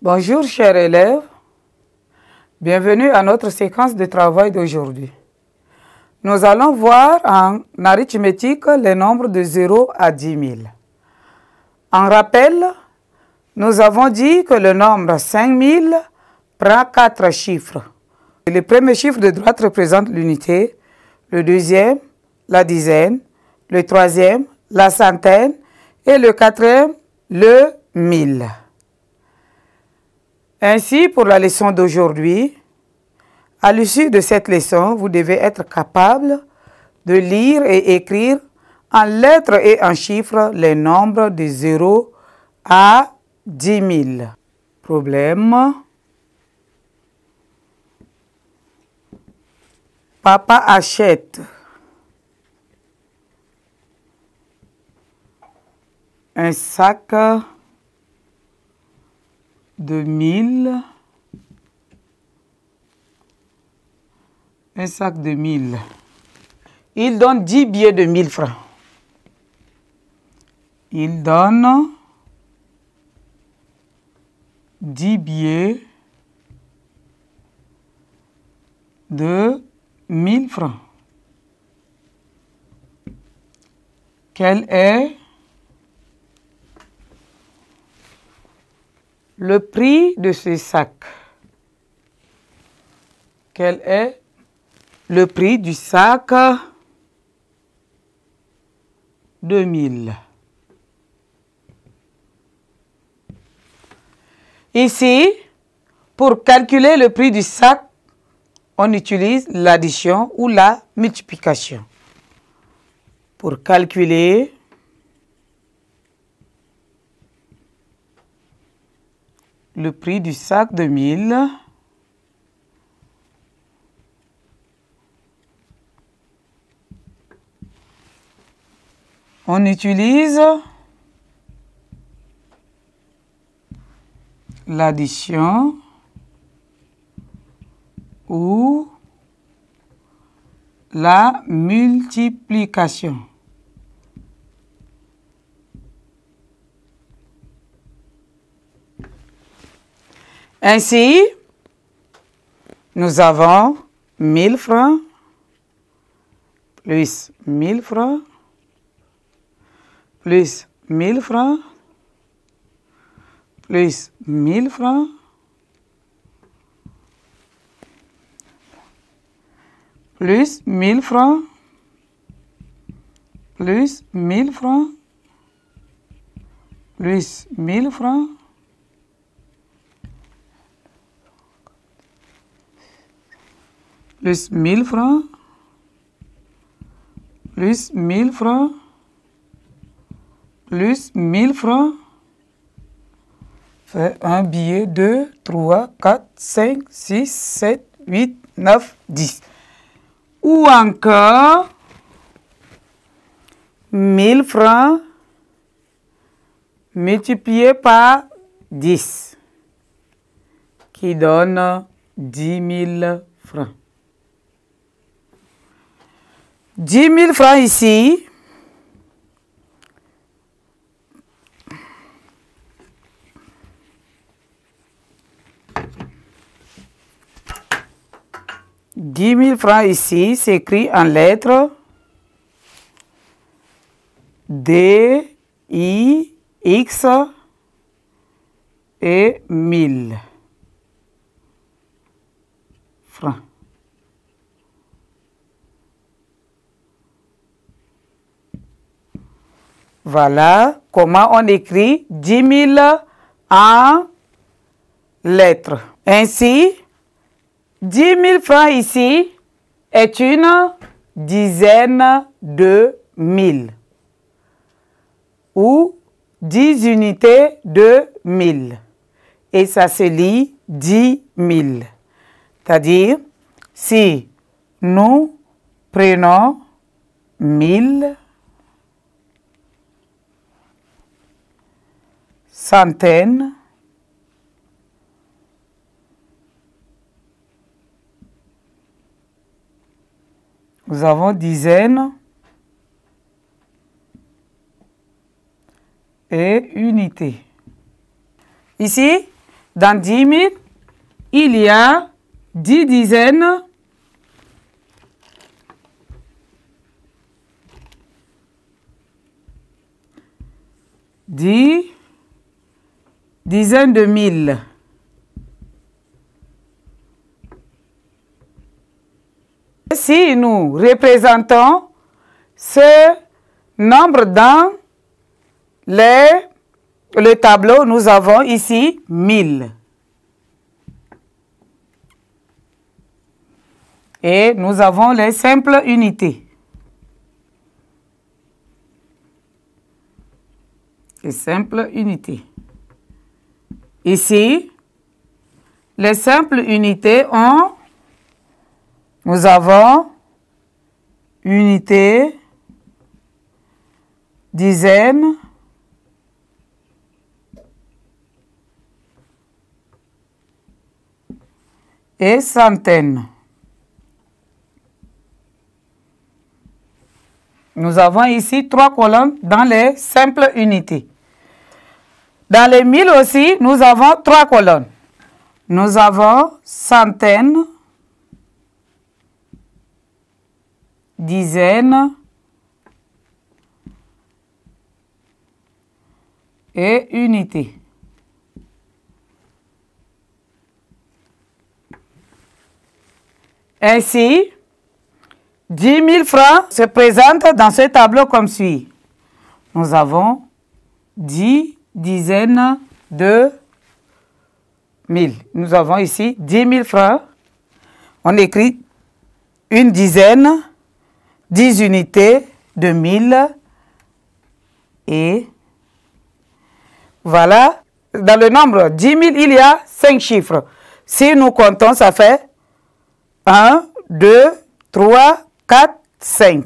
Bonjour chers élèves, bienvenue à notre séquence de travail d'aujourd'hui. Nous allons voir en arithmétique les nombres de 0 à 10 000. En rappel, nous avons dit que le nombre 5000 prend 4 chiffres. Le premier chiffre de droite représente l'unité, le deuxième, la dizaine, le troisième, la centaine et le quatrième, le 1000. Ainsi, pour la leçon d'aujourd'hui, à l'issue de cette leçon, vous devez être capable de lire et écrire en lettres et en chiffres les nombres de 0 à 10 000. Problème. Papa achète un sac de 1000. Un sac de 1000. Il donne 10 billets de 1000 francs. Il donne 10 billets de 1000 francs. Quel est le prix de ce sac? Quel est le prix du sac de 1000? Ici, pour calculer le prix du sac, on utilise l'addition ou la multiplication. Pour calculer le prix du sac de 1000, on utilise l'addition ou la multiplication. Ainsi, nous avons 1000 francs plus 1000 francs plus 1000 francs plus 1000 francs plus 1000 francs plus 1000 francs plus 1000 francs plus 1000 francs plus 1000 francs plus 1000 francs fait un billet 2, 3, 4, 5, 6, 7, 8, 9, 10. Ou encore 1000 francs multiplié par 10 qui donne 10 000 francs. 10 000 francs ici, s'écrit en lettres D, I, X et 1000 francs. Voilà comment on écrit 10 000 en lettres. Ainsi, 10 000 francs ici est une dizaine de 1000 ou 10 unités de 1000 et ça se lit 10 000. C'est-à-dire, si nous prenons 1000, centaines, nous avons dizaines et unités. Ici, dans 10 000, il y a 10 dizaines, 10 dizaines de mille. Si nous représentons ce nombre dans le tableau, nous avons ici 1000. Et nous avons les simples unités. Les simples unités. Ici, les simples unités ont, nous avons unité, dizaine, et centaine. Nous avons ici 3 colonnes dans les simples unités. Dans les 1000 aussi, nous avons 3 colonnes. Nous avons centaine, dizaine et unité. Ainsi, 10 000 francs se présentent dans ce tableau comme suit. Nous avons 10 dizaines de 1000. Nous avons ici 10 000 francs. On écrit une dizaine, 10 unités de 1000. Et voilà, dans le nombre 10 000, il y a 5 chiffres. Si nous comptons, ça fait 1, 2, 3, 4, 5.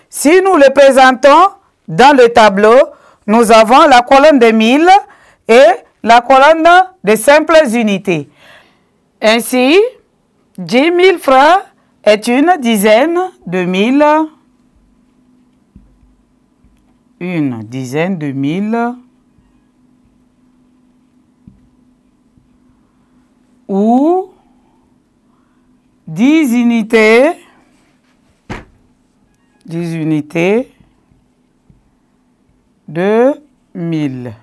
Si nous le présentons dans le tableau, nous avons la colonne des 1000 et la colonne des simples unités. Ainsi, 10 000 francs est une dizaine de 1000. Une dizaine de 1000. Ou 10 unités. 10 unités de 1000.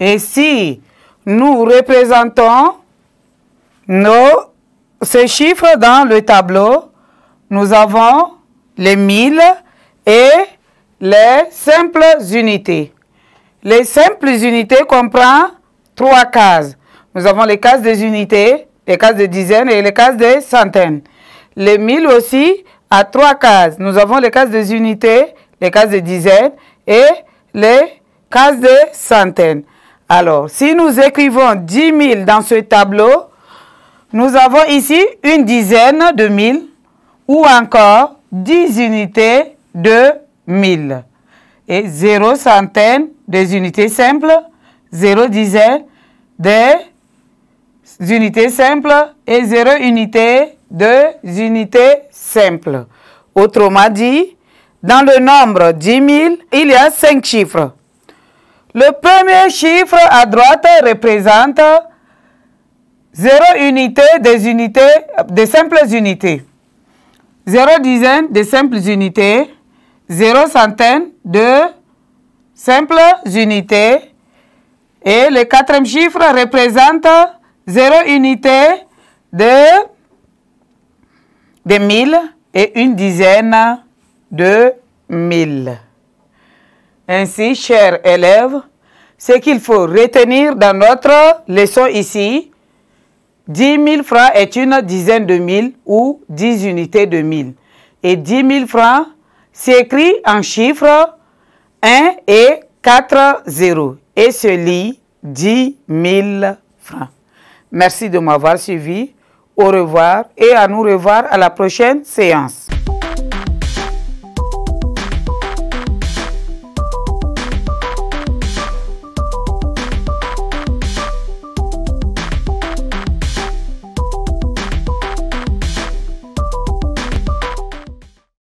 Et si nous représentons ces chiffres dans le tableau, nous avons les 1000 et les simples unités. Les simples unités comprennent 3 cases. Nous avons les cases des unités, les cases des dizaines et les cases des centaines. Les 1000 aussi à 3 cases. Nous avons les cases des unités, les cases des dizaines et les cases des centaines. Alors, si nous écrivons 10 000 dans ce tableau, nous avons ici une dizaine de 1000 ou encore 10 unités de 1000. Et 0 centaine des unités simples, 0 dizaine des unités simples et 0 unité de unités simples. Autrement dit, dans le nombre 10 000, il y a 5 chiffres. Le premier chiffre à droite représente 0 unité des simples unités, 0 dizaine des simples unités, 0 centaine de simples unités, et le quatrième chiffre représente 0 unité de 1000 et une dizaine de 1000. Ainsi, chers élèves, ce qu'il faut retenir dans notre leçon ici, 10 000 francs est une dizaine de 1000 ou 10 unités de 1000. Et 10 000 francs s'écrit en chiffres 1 et 4 zéros et se lit 10 000 francs. Merci de m'avoir suivi. Au revoir et à nous revoir à la prochaine séance.